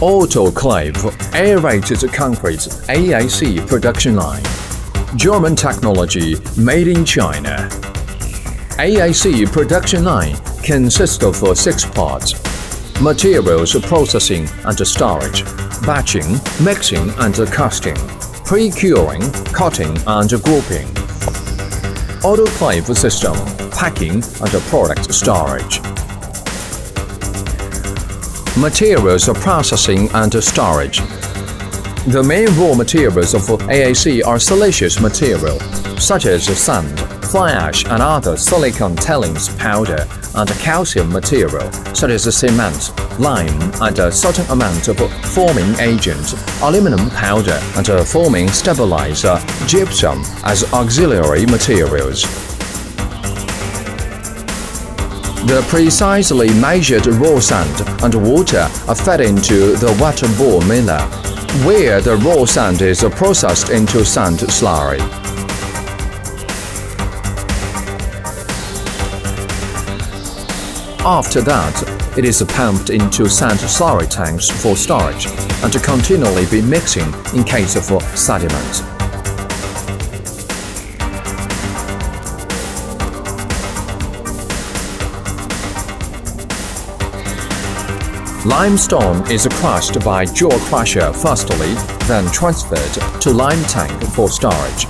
Autoclave aerated concrete AAC production line. German technology made in China. AAC production line consists of 6 parts: materials processing and storage, batching, mixing and casting, pre-curing, cutting and grouping. Autoclave system, packing and product storage. Materials processing and storage. The main raw materials of AAC are siliceous material, such as sand, fly ash and other silicon tailings powder, and calcium material, such as cement, lime, and a certain amount of forming agent, aluminum powder, and a forming stabilizer, gypsum, as auxiliary materials. The precisely measured raw sand and water are fed into the water bore miller, where the raw sand is processed into sand slurry. After that, it is pumped into sand slurry tanks for storage and to continually be mixing in case of sediment. Limestone is crushed by jaw crusher firstly, then transferred to lime tank for storage.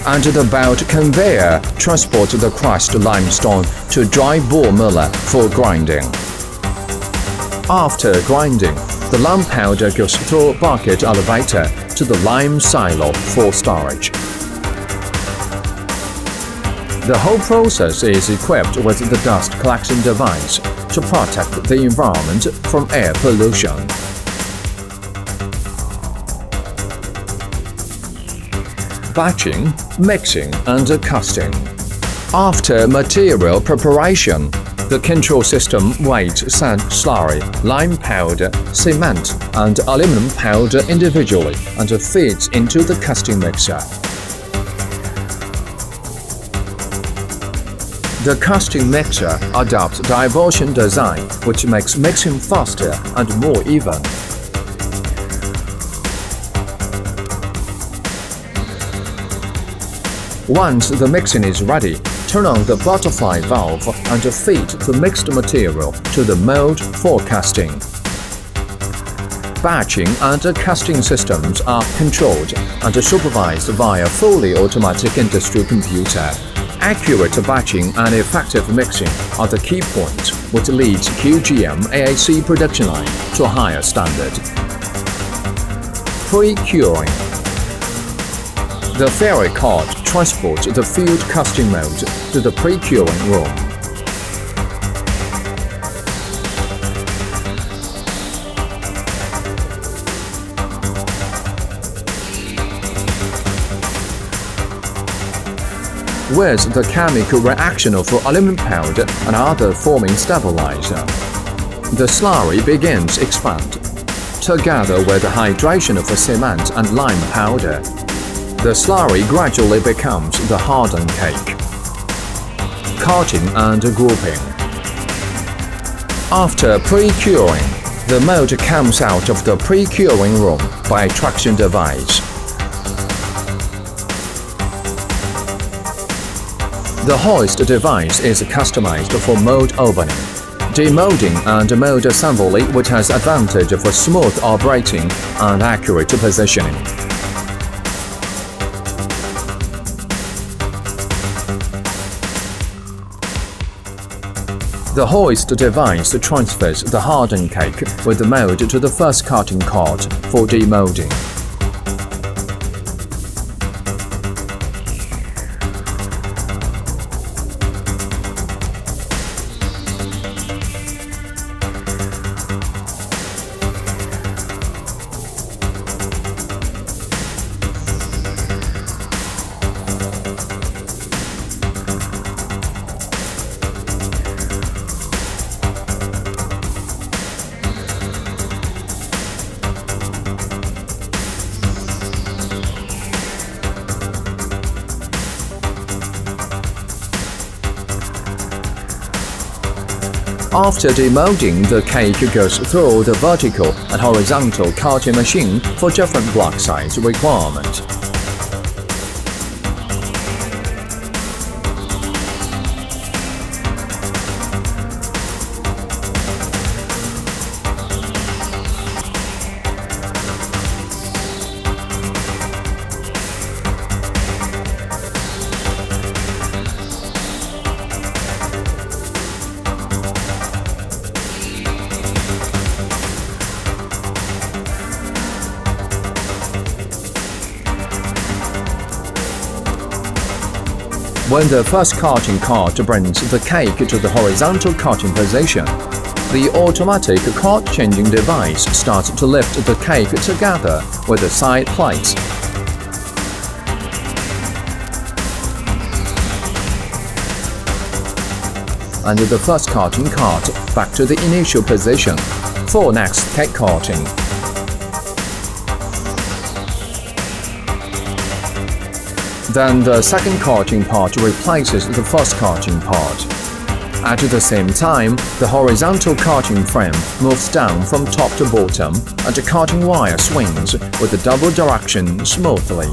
And the belt conveyor transports the crushed limestone to dry bore miller for grinding. After grinding, the lime powder goes through bucket elevator to the lime silo for storage. The whole process is equipped with the dust collection device to protect the environment from air pollution. Batching, mixing and casting. After material preparation, the control system weighs sand slurry, lime powder, cement and aluminum powder individually and feeds into the casting mixer. The casting mixer adopts diversion design, which makes mixing faster and more even. Once the mixing is ready, turn on the butterfly valve and feed the mixed material to the mold for casting. Batching and casting systems are controlled and supervised via fully automatic industry computer. Accurate batching and effective mixing are the key points which leads QGM AAC production line to a higher standard. Pre-curing. The ferry cart transports the filled casting mold to the pre-curing room. With the chemical reaction of aluminum powder and other forming stabilizer, the slurry begins to expand. Together with the hydration of cement and lime powder, the slurry gradually becomes the hardened cake. Cutting and grouping. After pre-curing, the mold comes out of the pre-curing room by traction device. The hoist device is customized for mold opening, demolding and mold assembly, which has advantage of smooth operating and accurate positioning. The hoist device transfers the hardened cake with the mold to the first cutting cart for demolding. After demolding, the cake goes through the vertical and horizontal cutting machine for different block size requirement. When the first cutting cart brings the cake to the horizontal cutting position, the automatic cart-changing device starts to lift the cake together with the side plates. And the first cutting cart back to the initial position for next cake cutting. Then the second cutting part replaces the first cutting part. At the same time, the horizontal cutting frame moves down from top to bottom and the cutting wire swings with the double direction smoothly.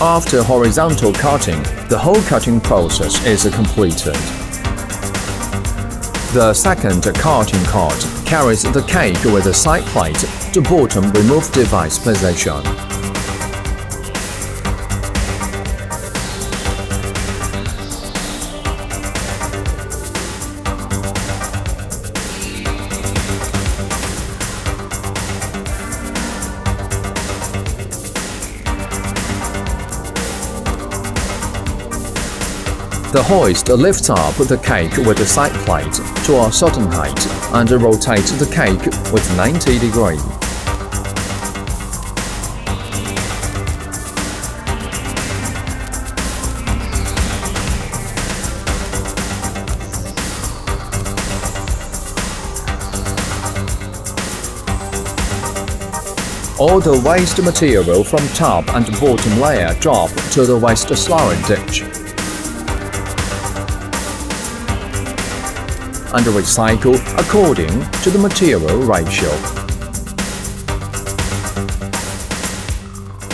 After horizontal cutting, the whole cutting process is completed. The second cutting cart carries the cake with the side plate to bottom remove device position. The hoist lifts up the cake with the side plate to a certain height and rotates the cake with 90 degrees. All the waste material from top and bottom layer drop to the waste slurry ditch and recycle according to the material ratio.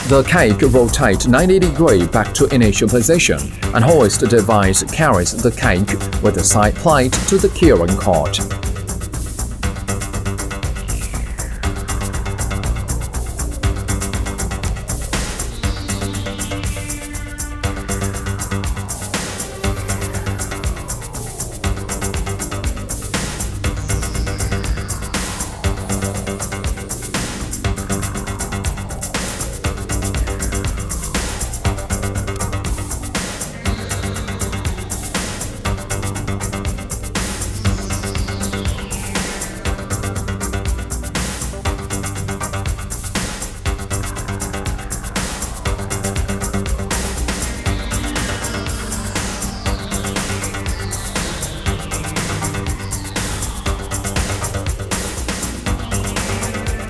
The cake rotates 90 degrees back to initial position, and hoist device carries the cake with the side plate to the curing cart.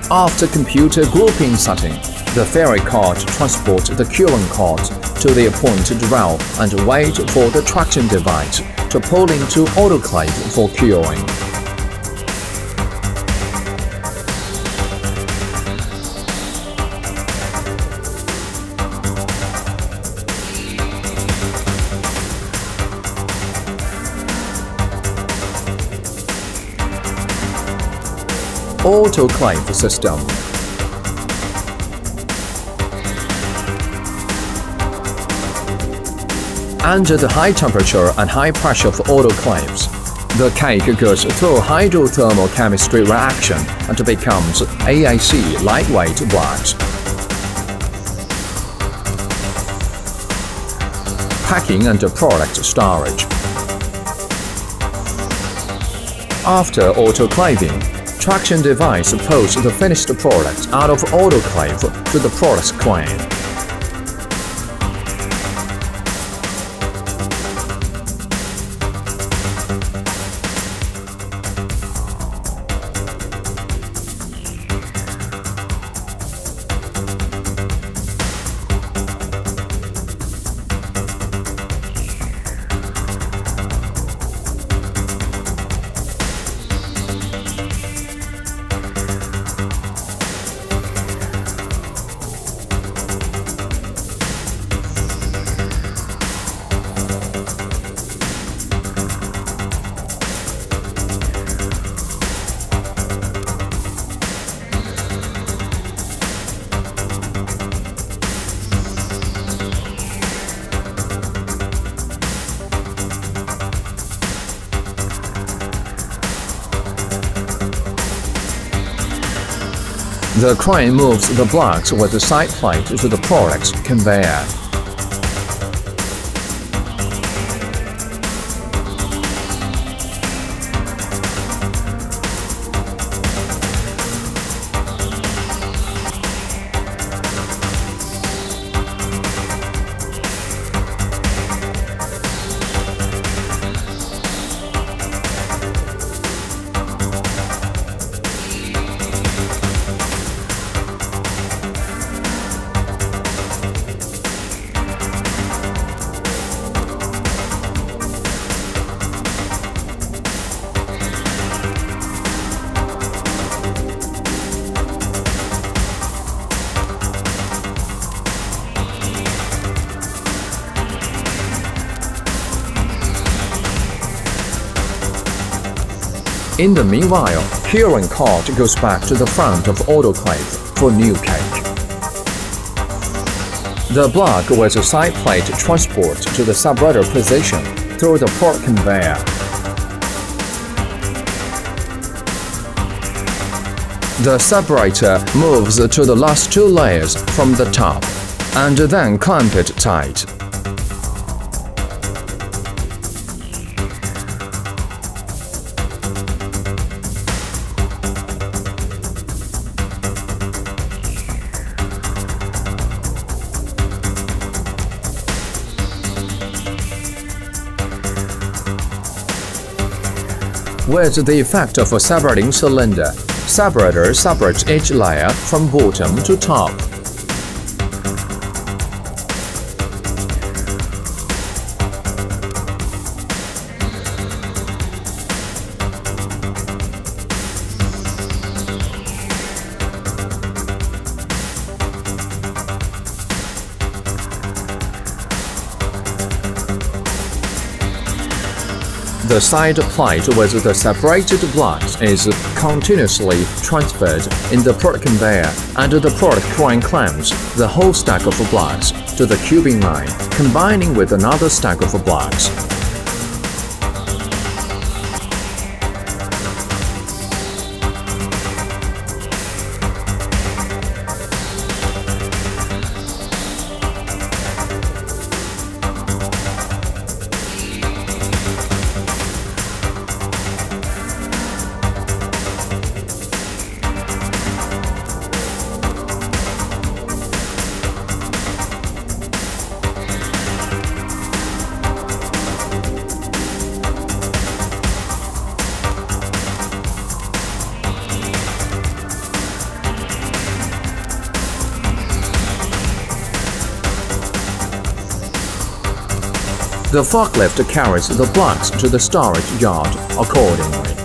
After computer grouping setting, the ferry cart transports the curing cart to the appointed rail and wait for the traction device to pull into autoclave for curing. Autoclave system. under the high temperature and high pressure of autoclaves. The cake goes through hydrothermal chemistry reaction and becomes AAC lightweight blocks. Packing and product storage. After autoclaving, traction device pulls the finished product out of autoclave to the product crane. The crane moves the blocks with the side plate to the product conveyor. In the meanwhile, curing cart goes back to the front of autoclave for new cake. The block with a side plate transport to the separator position through the port conveyor. The separator moves to the last two layers from the top, and then clamp it tight. With the effect of a separating cylinder, separator separates each layer from bottom to top. The side plate with the separated blocks is continuously transferred in the product conveyor, and the product crane clamps the whole stack of blocks to the cubing line, combining with another stack of blocks. The forklift carries the blocks to the storage yard accordingly.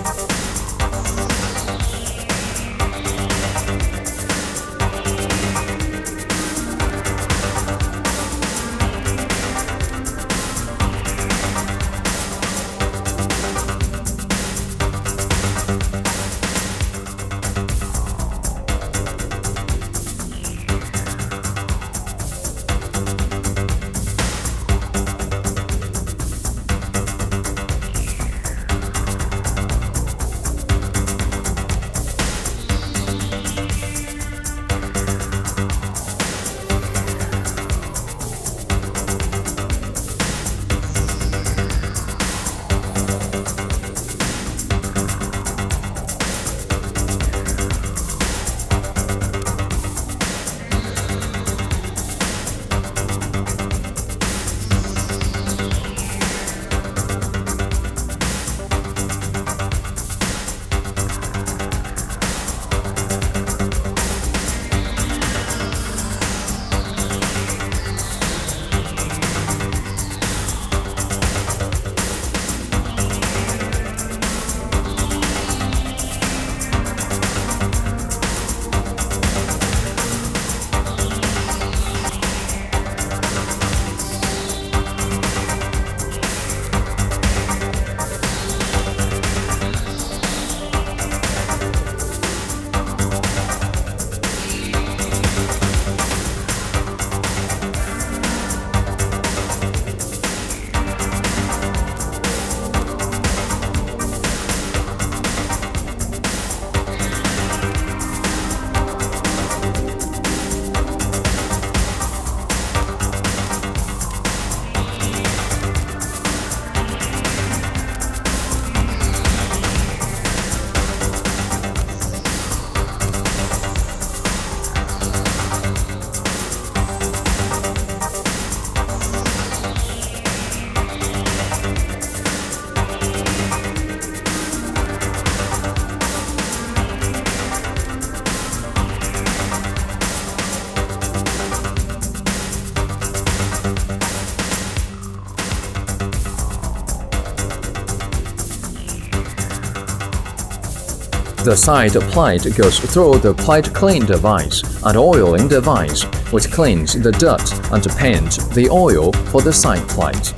The side plate goes through the plate clean device and oiling device, which cleans the dirt and paints the oil for the side plate.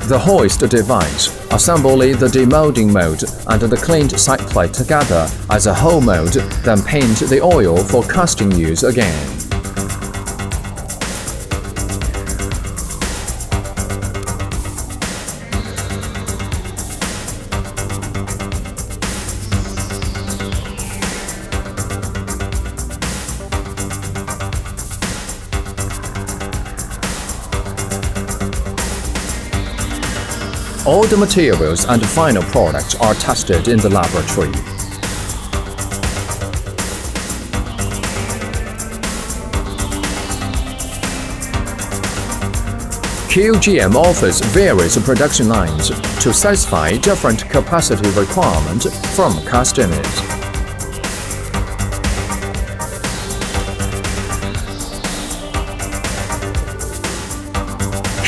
The hoist device assembly the demolding mold and the cleaned side plate together as a whole mold, then paint the oil for casting use again. All the materials and final products are tested in the laboratory. QGM offers various production lines to satisfy different capacity requirements from customers.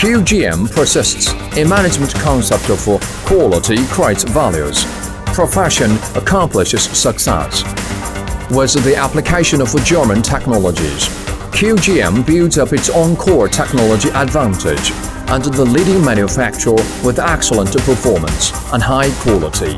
QGM persists in management concept of quality creates values. Profession accomplishes success. With the application of German technologies, QGM builds up its own core technology advantage and the leading manufacturer with excellent performance and high quality.